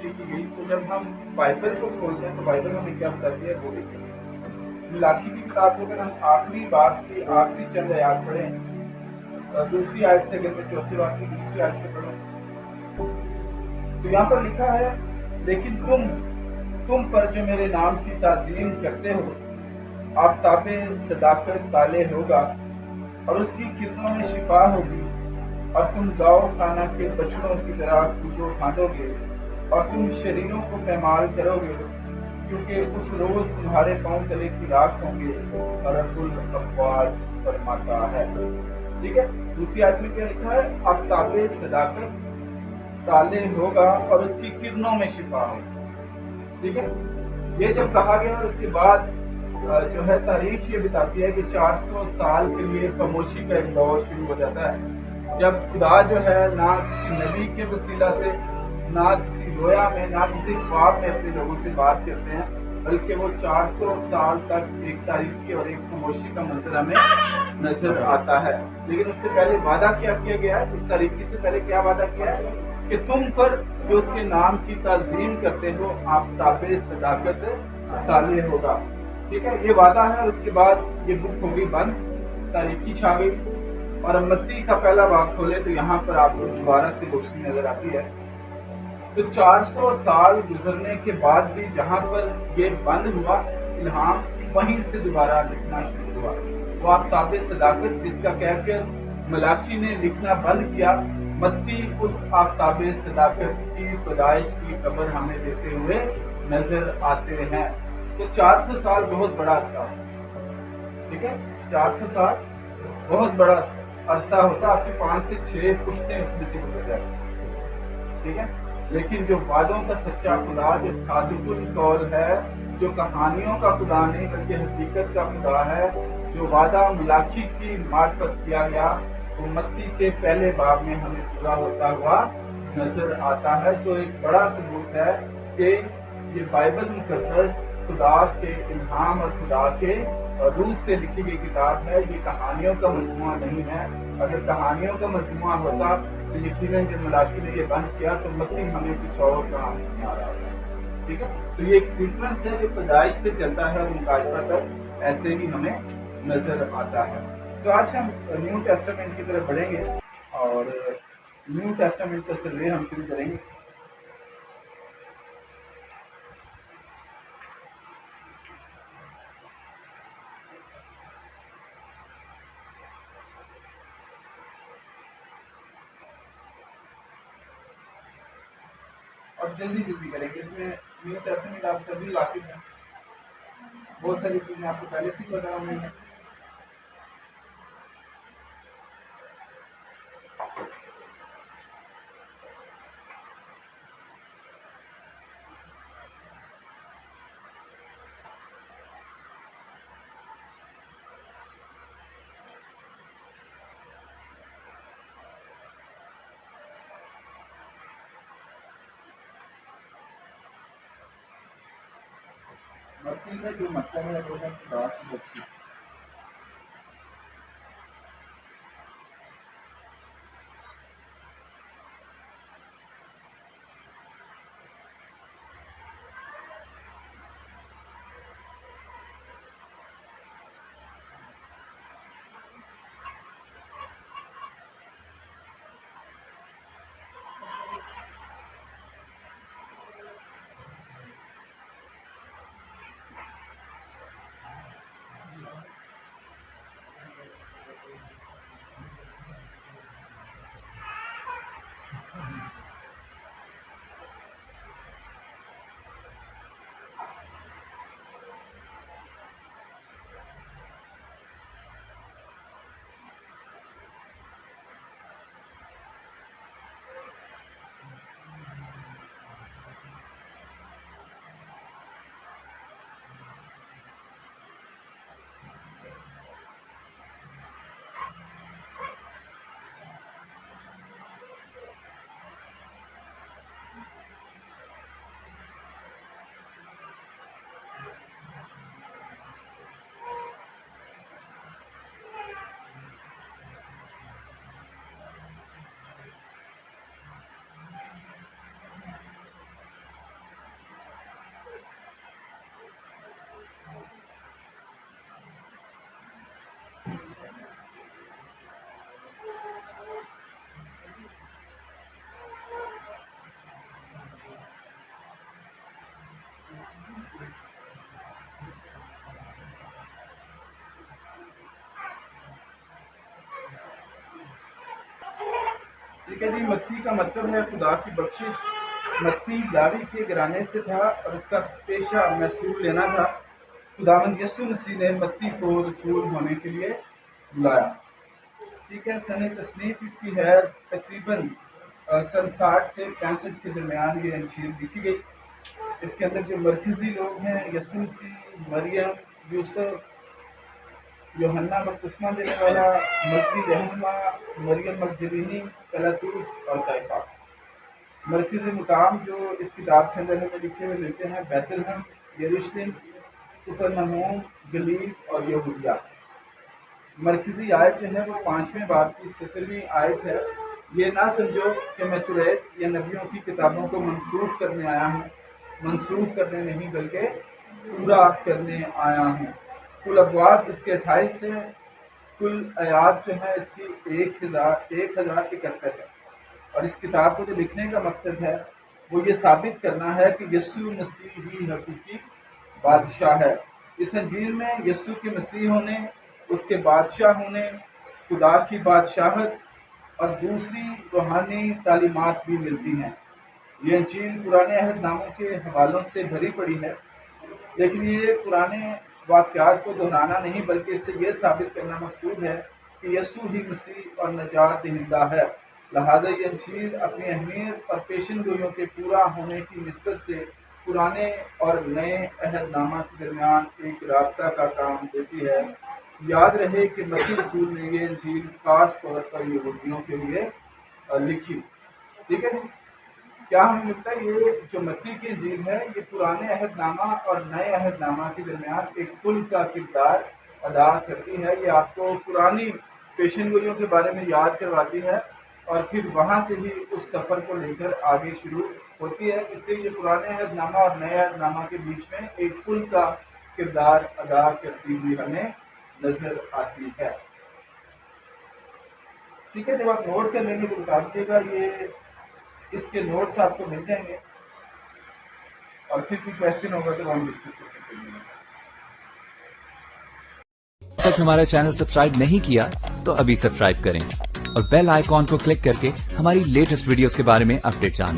लिखी गई। तो जब हम बाइबल को खोलते हैं तो बाइबल हमें क्या बताती है वो लिखी गई। मलाकी की किताब को अगर हम आखिरी बात की आखिरी चंद आयत पढ़ें, दूसरी आयत से अगर मैं चौथी बात की दूसरी आयत से पढ़ूं तो यहाँ पर लिखा है, लेकिन तुम पर जो मेरे नाम की ताज़ीम करते हो, आफ़ताबे सदाकत ताले होगा और उसकी किरणों में शिफा होगी, और तुम गाँव खाना के बछड़ों की तरह कूदो फांदोगे और तुम शरीरों को पैमाल करोगे, क्योंकि उस रोज तुम्हारे पांव तले की राख होंगे और रब्बुल अफ़वाज फरमाता है। ठीक है, दूसरी आयत में क्या लिखा है? आफ़ताबे सदाकत ताले होगा और उसकी किरणों में शिफा होगी। ठीक है, ये जब कहा गया और उसके बाद जो है तारीख ये बताती है कि 400 साल के लिए खामोशी का एक दौर शुरू हो जाता है, जब खुदा जो है ना किसी नबी के वसीला से, ना किसी रोया में, ना किसी ख्वाब में अपने लोगों से बात करते हैं, बल्कि वो 400 साल तक एक तारीकी और एक खामोशी का मंजर हमें नजर आता है। लेकिन उससे पहले वादा क्या किया गया है? इस तारीकी से पहले क्या वादा किया है कि तुम पर जो उसके नाम की ताज़ीम करते हो, आफ़ताबे सदाकत ताले होगा। ठीक है, ये वादा है। और उसके बाद ये बुक हो गई बंद, तारीकी छा गई, और मत्ती का पहला बाब खोले तो यहाँ पर आपको दोबारा से रोशनी नजर आती है। तो 400 साल गुजरने के बाद भी जहाँ पर ये बंद हुआ इल्हाम, वहीं से दोबारा लिखना शुरू हुआ। वो आफ़ताबे सदाकत जिसका कहकर मलाकी ने लिखना बंद किया, मत्ती उस आफ़ताबे सदाकत की पैदाइश की खबर हमें देते हुए नजर आते हैं। तो 400 साल बहुत बड़ा अरसा है। ठीक है, 400 साल बहुत बड़ा अरसा होता, आपकी 5 से 6 पुश्तें उसमें से गुजर जाती। ठीक है, लेकिन जो वादों का सच्चा खुदा, जो सादिकुल कौल है, जो कहानियों का खुदा नहीं बल्कि हकीकत का खुदा है, जो वादा मलाकी की मार्फत किया गया, वो मत्ती के पहले बाब में हमें पूरा होता हुआ नजर आता है। तो एक बड़ा सबूत है कि ये बाइबल मुकद्दस खुदा के इल्हाम और खुदा के रूह से लिखी गई किताब है। ये कहानियों का मजमुआ नहीं है। अगर कहानियों का मजमुआ होता तो यकीनन जब मलाकी ने ये बंद किया तो मत्ती हमें कुछ और कहानी नहीं आ रहा है। ठीक है, तो ये एक सीक्वेंस है जो पैदाइश से चलता है और मुकाशफा तक ऐसे ही हमें नजर आता है। तो आज हम न्यू टेस्टामेंट की तरफ बढ़ेंगे और न्यू टेस्टामेंट का सर्वे हम शुरू करेंगे। और जल्दी करेंगे। इसमें न्यू टेस्टामेंट आप सभी वाकिफ हैं, बहुत सारी चीज़ें आपको पहले से ही पता होंगी। मत्ती का जो मतलब है वो है खुदा की बख्शी। ठीक है जी। मत्ती का मतलब है खुदा की बख्शिश। मत्ती लावी के घराने से था और उसका पेशा महसूल लेना था। खुदावंद यीशु मसीह ने मत्ती को रसूल होने के लिए बुलाया। ठीक है। सन तसनीफ इसकी है तकरीबन सन 60 से 65 के दरमियान ये अंजील लिखी गई। इसके अंदर जो मरकजी लोग हैं यीशु मसीह, मरियम, यूसुफ, यूहन्ना बपतिस्मा देने वाला, मसीह रहनुमा, मरियम मगदलीनी, पिलातुस और कैफा। मरकजी मुकाम जो इस किताब के अंदर हमें लिखे हुए मिलते हैं बैतलहम, यरूशलेम, कफरनहूम, गलील और यहूदिया। मरकजी आयत जो है वो 5वें बाब की 17वीं आयत है। ये ना समझो कि मैं तुरैत या नबियों की किताबों को मनसूख करने आया हूँ, मनसूख करने नहीं बल्कि पूरा करने आया हूँ। कुल अबवाब इसके 28 है। कुल आयात जो है इसकी 1071 है। और इस किताब को जो लिखने का मकसद है वो ये साबित करना है कि यीशु मसीह ही हकीकी बादशाह है। इस अंजील में यीशु के मसीह होने, उसके बादशाह होने, खुदा की बादशाहत और दूसरी रूहानी तालीमात भी मिलती हैं। ये अंजील पुराने अहदनामों के हवालों से भरी पड़ी है, लेकिन ये पुराने वाक़यात को दोहराना नहीं बल्कि इससे ये साबित करना मकसूद है कि यीशु ही मसीह और नजात दहिंदा है। लिहाजा ये अंजील अपनी अहमियत और पेशन गोइयों के पूरा होने की निस्बत से पुराने और नए अहदनामा के दरमियान एक रास्ता का काम देती है। याद रहे कि मसीह रसूल ने ये अंजील खास तौर पर यहूदियों के लिए लिखी। ठीक है। क्या हमें मिलता है ये जो मत्ती की अंजील है ये पुराने अहदनामा और नए अहदनामा के दरमियान एक पुल का किरदार अदा करती है। ये आपको पुरानी पेशन गोइयों के बारे में याद करवाती है और फिर वहाँ से ही उस सफ़र को लेकर आगे शुरू होती है। इसलिए ये पुराने अहदनामा और नए अहदनामा के बीच में एक पुल का किरदार अदा करती हुई हमें नजर आती है। ठीक है। जब आप नोट कर लेंगे तो बता दीजिएगा, ये इसके नोट्स आपको मिल जाएंगे और फिर कोई क्वेश्चन होगा तो हम डिस्कस कर सकते हैं। तक हमारा चैनल सब्सक्राइब नहीं किया तो अभी सब्सक्राइब करें और बेल आइकॉन को क्लिक करके हमारी लेटेस्ट वीडियोस के बारे में अपडेट जानें।